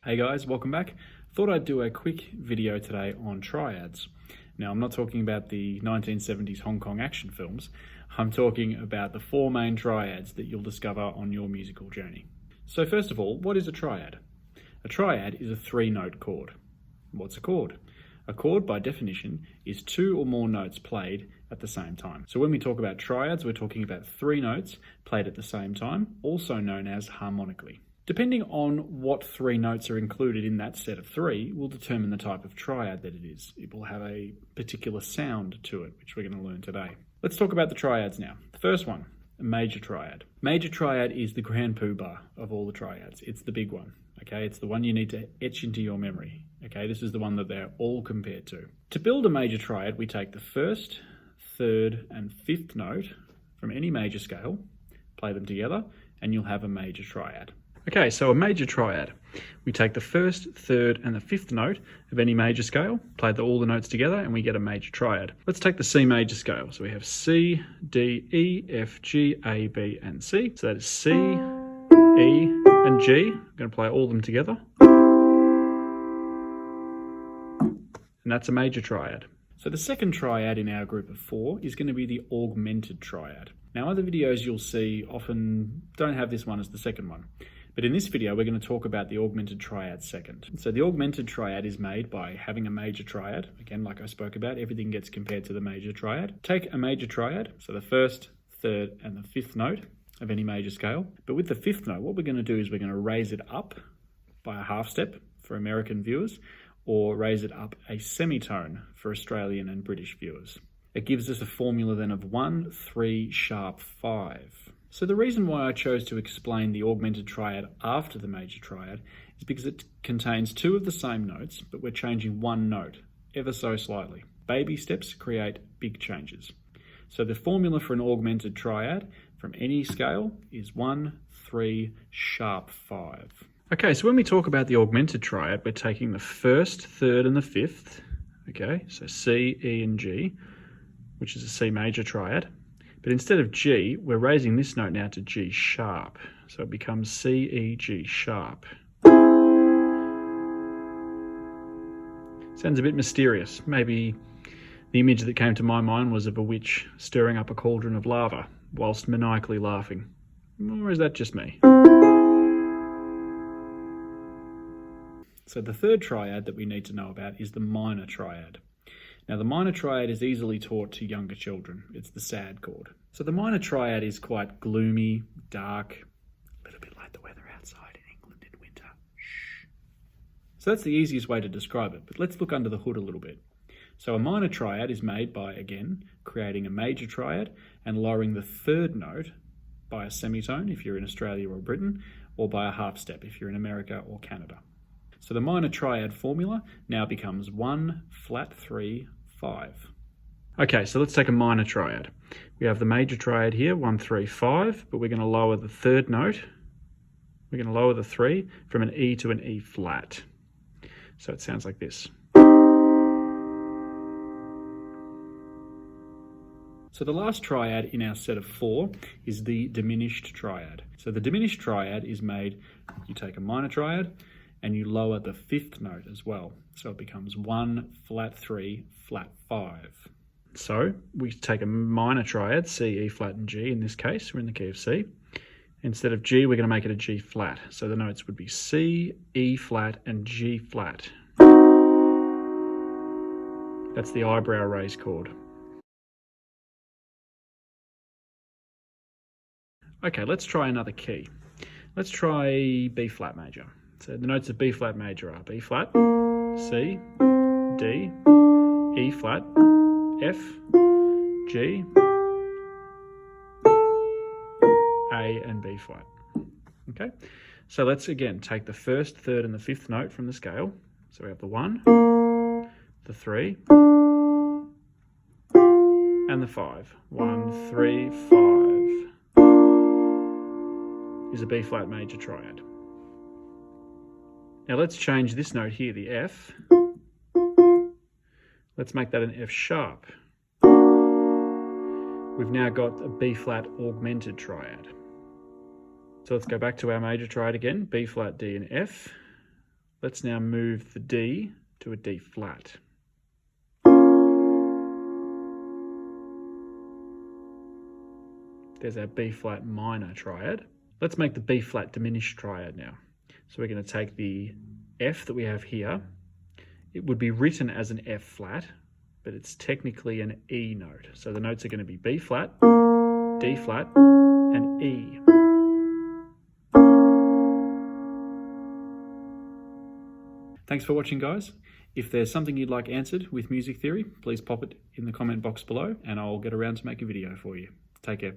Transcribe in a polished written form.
Hey guys, welcome back. Thought I'd do a quick video today on triads. Now, I'm not talking about the 1970s Hong Kong action films. I'm talking about the four main triads that you'll discover on your musical journey. So first of all, what is a triad? A triad is a three-note chord. What's a chord? A chord, by definition, is two or more notes played at the same time. So when we talk about triads, we're talking about three notes played at the same time, also known as harmonically. Depending on what three notes are included in that set of three will determine the type of triad that it is. It will have a particular sound to it, which we're going to learn today. Let's talk about the triads now. The first one, a major triad. Major triad is the grand poobah of all the triads. It's the big one, okay? It's the one you need to etch into your memory, okay? This is the one that they're all compared to. To build a major triad, we take the first, third, and fifth note from any major scale, play them together, and you'll have a major triad. Okay, so a major triad. We take the first, third, and the fifth note of any major scale, play all the notes together, and we get a major triad. Let's take the C major scale. So we have C, D, E, F, G, A, B, and C. So that is C, E, and G. I'm going to play all of them together. And that's a major triad. So the second triad in our group of four is going to be the augmented triad. Now, other videos you'll see often don't have this one as the second one. But in this video, we're going to talk about the augmented triad second. So the augmented triad is made by having a major triad. Again, like I spoke about, everything gets compared to the major triad. Take a major triad, so the first, third, and the fifth note of any major scale. But with the fifth note, what we're going to do is we're going to raise it up by a half step for American viewers, or raise it up a semitone for Australian and British viewers. It gives us a formula then of 1, 3, sharp 5. So the reason why I chose to explain the augmented triad after the major triad is because it contains two of the same notes, but we're changing one note ever so slightly. Baby steps create big changes. So the formula for an augmented triad from any scale is 1, 3, sharp 5. Okay, so when we talk about the augmented triad, we're taking the first, third, and the fifth. Okay, so C, E, and G, which is a C major triad. But instead of G, we're raising this note now to G sharp. So it becomes C, E, G sharp. Sounds a bit mysterious. Maybe the image that came to my mind was of a witch stirring up a cauldron of lava whilst maniacally laughing. Or is that just me? So the third triad that we need to know about is the minor triad. Now, the minor triad is easily taught to younger children. It's the sad chord. So the minor triad is quite gloomy, dark, a little bit like the weather outside in England in winter. Shh. So that's the easiest way to describe it, but let's look under the hood a little bit. So a minor triad is made by, again, creating a major triad and lowering the third note by a semitone if you're in Australia or Britain, or by a half step if you're in America or Canada. So the minor triad formula now becomes 1, flat 3, 5. Okay, so let's take a minor triad. We have the major triad here, 1, 3, 5, but we're going to lower the third note. We're going to lower the 3 from an E to an E flat. So it sounds like this. So the last triad in our set of four is the diminished triad. So the diminished triad is made, you take a minor triad, and you lower the fifth note as well. So it becomes 1, flat 3, flat 5. So we take a minor triad, C, E flat, and G in this case. We're in the key of C. Instead of G, we're going to make it a G flat. So the notes would be C, E flat, and G flat. That's the eyebrow raise chord. Okay, let's try another key. Let's try B flat major. So the notes of B flat major are B flat, C, D, E flat, F, G, A, and B flat. Okay, so let's again take the first, third, and the fifth note from the scale. So we have the 1, the 3, and the 5. 1, 3, 5 is a B flat major triad. Now let's change this note here, the F. Let's make that an F sharp. We've now got a B flat augmented triad. So let's go back to our major triad again, B flat, D and F. Let's now move the D to a D flat. There's our B flat minor triad. Let's make the B flat diminished triad now. So we're going to take the F that we have here. It would be written as an F flat, but it's technically an E note. So the notes are going to be B flat, D flat, and E. Thanks for watching, guys. If there's something you'd like answered with music theory, please pop it in the comment box below and I'll get around to make a video for you. Take care.